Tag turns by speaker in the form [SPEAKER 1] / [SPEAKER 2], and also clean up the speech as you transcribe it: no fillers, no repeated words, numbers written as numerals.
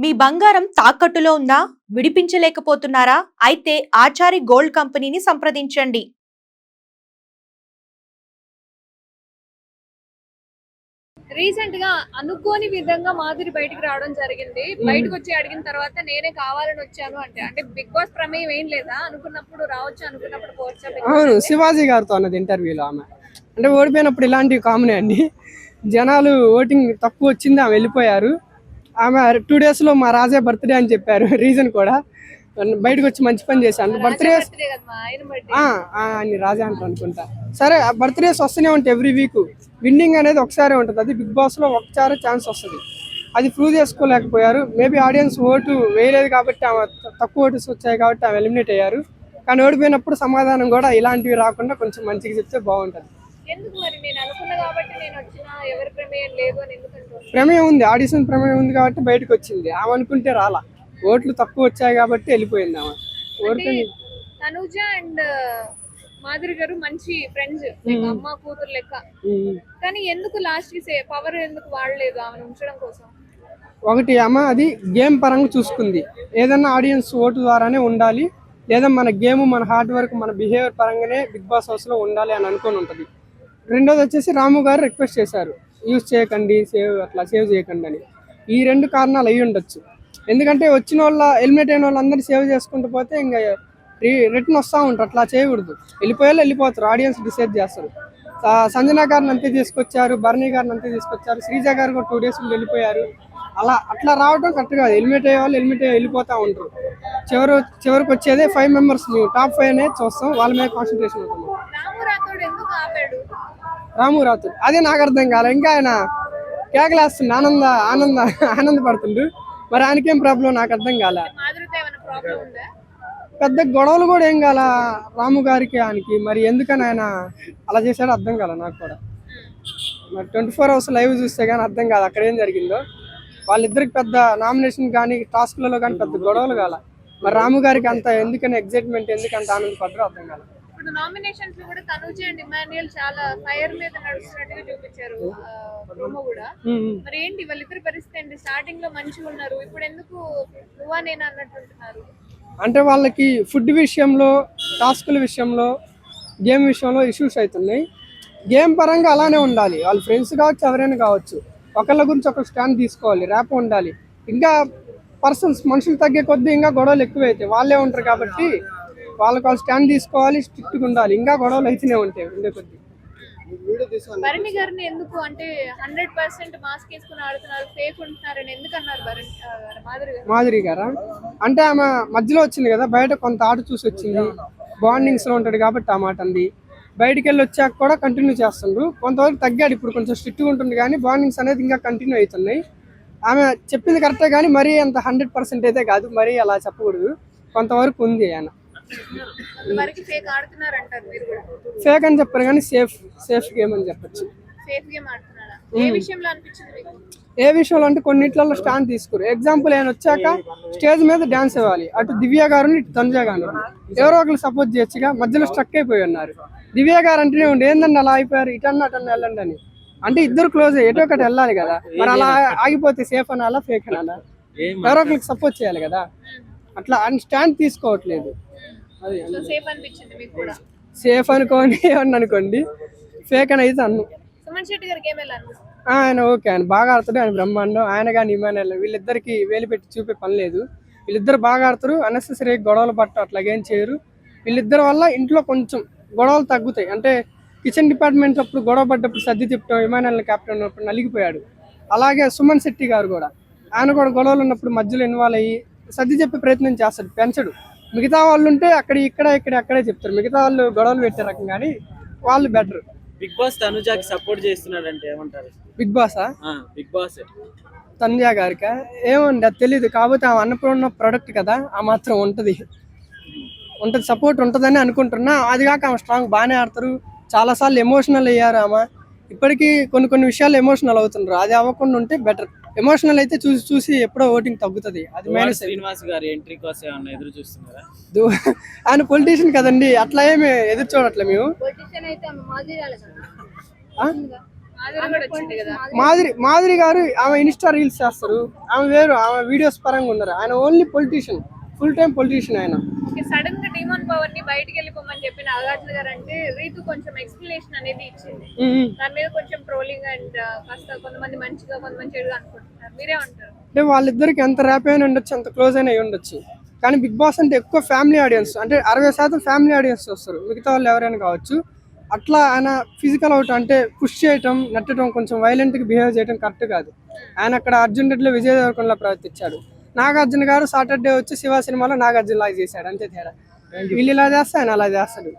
[SPEAKER 1] మీ బంగారం తాకట్టులో ఉందా? విడిపించలేకపోతున్నారా? అయితే ఆచారి గోల్డ్ కంపెనీని సంప్రదించండి.
[SPEAKER 2] రీసెంట్ గా అనుకోని విధంగా మాధురి బయటికి రావడం జరిగింది. బయటకు వచ్చి అడిగిన తర్వాత నేనే కావాలని వచ్చాను అంటే బిగ్ బాస్ ప్రమేయం ఏం లేదా? అనుకున్నప్పుడు రావచ్చు, అనుకున్నప్పుడు పోవచ్చా?
[SPEAKER 3] అవును, శివాజీ గారితో అన్నది ఇంటర్వ్యూలో ఆమె. అంటే ఓడిపోయినప్పుడు ఇలాంటివి కామనే అండి. జనాలు ఓటింగ్ తక్కువ వచ్చింది, ఆమె వెళ్ళిపోయారు. ఆమె 2 daysలో మా రాజా బర్త్డే అని చెప్పారు. రీజన్ కూడా బయటకు వచ్చి మంచి పని చేశాను. బర్త్డే ఆయన రాజా అంటారు అనుకుంటా. సరే, బర్త్డేస్ వస్తూనే ఉంటాయి ఎవ్రీ వీక్. విన్నింగ్ అనేది ఒకసారి ఉంటుంది, అది బిగ్ బాస్లో ఒకసారి ఛాన్స్ వస్తుంది. అది ప్రూవ్ చేసుకోలేకపోయారు. మేబీ ఆడియన్స్ ఓటు వేయలేదు కాబట్టి, ఆమె తక్కువ ఓటర్స్ వచ్చాయి కాబట్టి ఆమె ఎలిమినేట్ అయ్యారు. కానీ ఓడిపోయినప్పుడు సమాధానం కూడా ఇలాంటివి రాకుండా కొంచెం మంచిగా చెప్తే బాగుంటుంది. ప్రమేయం ఉంది, ఆడిషన్ ప్రమేయం ఉంది కాబట్టి బయటకు వచ్చింది. ఆమె అనుకుంటే రాలా, ఓట్లు తక్కువ వచ్చాయి కాబట్టి వెళ్ళిపోయింది ఆమె.
[SPEAKER 2] తనుజ అండ్ మాధురి గారు మంచి ఫ్రెండ్స్, అమ్మ కూతురు లెక్క. కానీ ఎందుకు లాస్ట్ కి పవర్ ఎందుకు వాడలేదు ఆమెను ఉంచడం కోసం?
[SPEAKER 3] ఒకటి, ఆమె అది గేమ్ పరంగా చూసుకుంది. ఏదన్నా ఆడియన్స్ ఓటు ద్వారానే ఉండాలి, లేదా మన గేమ్, మన హార్డ్ వర్క్, మన బిహేవియర్ పరంగానే బిగ్ బాస్ హౌస్లో ఉండాలి అని అనుకుని ఉంటుంది. రెండోది వచ్చేసి రాము గారు రిక్వెస్ట్ చేశారు, యూజ్ చేయకండి, సేవ్ చేయకండి అని. ఈ 2 కారణాలు అయ్యి ఉండొచ్చు. ఎందుకంటే వచ్చిన వాళ్ళ ఎలిమినేట్ అయిన వాళ్ళందరూ సేవ్ చేసుకుంటూ పోతే ఇంకా రిటర్న్ వస్తూ ఉంటారు. అట్లా చేయకూడదు, వెళ్ళిపోతారు, ఆడియన్స్ డిసైడ్ చేస్తారు. సంజన గారిని అంతే తీసుకొచ్చారు, భరణి గారిని అంతే తీసుకొచ్చారు, శ్రీజ గారు కూడా 2 days వెళ్ళిపోయారు. అట్లా రావడం కరెక్ట్ కాదు. ఎలిమినేట్ అయ్యే వాళ్ళు వెళ్ళిపోతూ ఉంటారు. చివరికి వచ్చేదే 5 members, టాప్ 5 అనేది చూస్తాం, వాళ్ళ మీద కాన్సన్ట్రేషన్ అవుతుంది. రాము రాథోడ్ అదే నాకు అర్థం కాలే. ఇంకా ఆయన కేకలేస్తుంది, ఆనందపడుతుండ్రు. మరి ఆయనకేం ప్రాబ్లం నాకు అర్థం కాలే. పెద్ద గొడవలు కూడా ఏం కాల రాము గారికి ఆయనకి. మరి ఎందుకని ఆయన అలా చేశాడో అర్థం కాల నాకు కూడా. మరి 24 hours లైవ్ చూస్తే కానీ అర్థం కాదు అక్కడ ఏం జరిగిందో. వాళ్ళిద్దరికి పెద్ద నామినేషన్ కానీ టాస్క్లలో కానీ పెద్ద గొడవలు కాల. మరి రాము గారికి అంత ఎందుకని ఎగ్జైట్మెంట్, ఎందుకంత ఆనందపడ్డారో అర్థం కాల.
[SPEAKER 2] ఇప్పుడు నామినేషన్స్ లో కూడా తనుజ అండ్ ఇమాన్యుయల్ చాలా ఫైర్ మీద నడుస్తున్నట్టుగా చూపించారు ప్రోమో కూడా. మరి ఏంటి వాళ్ళిద్దరి పరిస్థితి ఏంటి? స్టార్టింగ్ లో మంచిగా ఉన్నారు, ఇప్పుడు ఎందుకు నువ్వా నేనా అన్నట్టుంటున్నారు?
[SPEAKER 3] అంటే వాళ్ళకి ఫుడ్ విషయంలో, టాస్కుల విషయంలో, గేమ్ విషయంలో ఇష్యూస్ అవుతున్నాయి. గేమ్ పరంగా అలానే ఉండాలి, వాళ్ళు ఫ్రెండ్స్ కావచ్చు, ఎవరైనా కావచ్చు, ఒకళ్ళ గురించి ఒకరు స్టాండ్ తీసుకోవాలి, ర్యాప్ ఉండాలి. ఇంకా మనుషులు తగ్గే కొద్దీ ఇంకా గొడవలు ఎక్కువైతాయి. వాళ్ళే ఉంటారు కాబట్టి వాళ్ళు స్టాండ్ తీసుకోవాలి, స్ట్రిక్ట్గా ఉండాలి. ఇంకా గొడవలు అయితేనే ఉంటాయి ఉండే కొద్ది.
[SPEAKER 2] భరణి గారిని ఎందుకు అంటే 100% మాస్క్ వేసుకుని ఆడుతున్నారు, ఫేక్ ఉంటున్నారని ఎందుకు అన్నారు
[SPEAKER 3] మాధురి గారా? అంటే ఆమె మధ్యలో వచ్చింది కదా, బయట కొంత ఆట చూసి వచ్చింది, బాండింగ్స్ లో ఉంటాడు కాబట్టి ఆ మాట అంది. బయటికి వెళ్ళి వచ్చాక కూడా కంటిన్యూ చేస్తుండ్రు. కొంతవరకు తగ్గాడు, ఇప్పుడు కొంచెం స్ట్రిక్ట్గా ఉంటుంది, కానీ బాండింగ్స్ అనేది ఇంకా కంటిన్యూ అవుతున్నాయి. ఆమె చెప్పింది కరెక్టే, కానీ మరీ అంత 100% అయితే కాదు, మరీ అలా చెప్పకూడదు, కొంతవరకు ఉంది. ఆయన ఫేక్ అని చెప్పారు కానీ సేఫ్ గేమ్ అని చెప్పచ్చు. ఏ విషయంలో అంటే కొన్నిట్లలో స్టాండ్ తీసుకోరు. ఎగ్జాంపుల్ ఆయన వచ్చాక స్టేజ్ మీద డాన్స్ ఇవ్వాలి, అటు దివ్య గారు ఇటు తనుజ గారు ఎవరో ఒకరు సపోర్ట్ చేయొచ్చుగా. మధ్యలో స్ట్రక్ అయిపోయి ఉన్నారు. దివ్య గారు అంటేనే ఉండి ఏందన్నా అలా అయిపోయారు, ఇటన్నా అటన్నా వెళ్ళండి అని. అంటే ఇద్దరు క్లోజ్, ఎటో ఒకటి వెళ్ళాలి కదా. మరి అలా ఆగిపోతే సేఫ్ అనాలా, ఫేక్ అనాలా? ఎవరో ఒకరికి సపోర్ట్ చేయాలి కదా. అట్లా స్టాండ్ తీసుకోవట్లేదు. సేఫ్ అనుకోండి, ఏమన్నా అనుకోండి, ఫేక్ అని అయితే అన్ను. ఆయన ఓకే, ఆయన బాగా ఆడతాడు, ఆయన బ్రహ్మాండం. ఆయన కానీ ఇమాన్యుయల్ వీళ్ళిద్దరికి వేలు పెట్టి చూపే పని లేదు. వీళ్ళిద్దరు బాగా ఆడతారు, అన్నెసెసరీ గొడవలు పట్ట అట్లాగేం చేయరు. వీళ్ళిద్దరి వల్ల ఇంట్లో కొంచెం గొడవలు తగ్గుతాయి. అంటే కిచెన్ డిపార్ట్మెంట్ అప్పుడు గొడవ పడ్డప్పుడు సర్ది తిప్పడం, ఇమాన్యుయల్ కెప్టెన్ ఉన్నప్పుడు నలిగిపోయాడు. అలాగే సుమన్ శెట్టి గారు కూడా, ఆయన కూడా గొడవలు ఉన్నప్పుడు మధ్యలో ఇన్వాల్వ్ అయ్యి సర్ది చెప్పే ప్రయత్నం చేస్తాడు, పెంచడు. మిగతా వాళ్ళు ఉంటే అక్కడే చెప్తారు. మిగతా వాళ్ళు గొడవలు పెట్టే రకం, కానీ వాళ్ళు బెటర్.
[SPEAKER 4] బిగ్ బాస్ తనుజాకి సపోర్ట్ చేస్తున్నాడంటే ఏమంటారు?
[SPEAKER 3] బిగ్ బాస్ తనుజ గారికి ఏమండి అది తెలీదు. కాకపోతే ఆమె అన్నపూర్ణ ప్రొడక్ట్ కదా, ఆ మాత్రం ఉంటుంది, సపోర్ట్ ఉంటుందని అనుకుంటున్నా. అది కాక ఆమె స్ట్రాంగ్, బాగానే ఆడతారు. చాలాసార్లు ఎమోషనల్ అయ్యారు ఆమె. ఇప్పటికీ కొన్ని విషయాలు ఎమోషనల్ అవుతున్నారు. అది అవ్వకుండా ఉంటే బెటర్. ఎమోషనల్ అయితే చూసి ఎప్పుడో ఓటింగ్ తగ్గుతుంది. అది మైనస్.
[SPEAKER 4] శ్రీనివాస్ గారి ఎంట్రీ కోసం ఏమన్నా ఎదురు చూస్తున్నారా?
[SPEAKER 3] ఆయన పొలిటీషియన్ కదండి, అట్లా ఏమి ఎదురు చూడట్లే మేము.
[SPEAKER 2] మాధురి కూడా వచ్చింది కదా.
[SPEAKER 3] మాధురి గారు ఆమె ఇన్స్టా రీల్స్ చేస్తారు, ఆమె వేరు, ఆమె వీడియోస్ పరంగా ఉన్నారు. ఆయన only politician, full time politician ఆయన.
[SPEAKER 2] ఓకే, సడన్ గా డిమాండ్ పవర్ ని బయటికి వెళ్ళిపోమని చెప్పిన నాగార్జున గారు అంటే రీతు కొంచెం ఎక్స్ప్లెనేషన్ అనేది ఇచ్చింది. దాని మీద కొంచెం ట్రోలింగ్ అండ్ కాస్త కొంతమంది మంచిగా కొంతమంది చెడుగా అనుకుంటున్నారు. మీరేమంటారు?
[SPEAKER 3] అంటే వాళ్ళిద్దరికి ఎంత ర్యాప్ అయినా ఉండొచ్చు, ఎంత క్లోజ్ అయినా అయి ఉండొచ్చు. కానీ బిగ్ బాస్ అంటే ఎక్కువ ఫ్యామిలీ ఆడియన్స్, అంటే 60% ఫ్యామిలీ ఆడియన్స్ వస్తారు, మిగతా వాళ్ళు ఎవరైనా కావచ్చు. అట్లా ఆయన ఫిజికల్ అవుట్ అంటే పుష్ చేయటం, నెట్టడం, కొంచెం వైలెంట్గా బిహేవ్ చేయడం కరెక్ట్ కాదు. ఆయన అక్కడ అర్జున్ రెడ్డిలో విజయ్ దేవరకొండలా ప్రవర్తించాడు. నాగార్జున గారు సాటర్డే వచ్చి శివ సినిమాలో నాగార్జున లాగా చేశాడు, అంతే తేడా. వీళ్ళు ఇలా చేస్తే ఆయన అలా చేస్తాడు.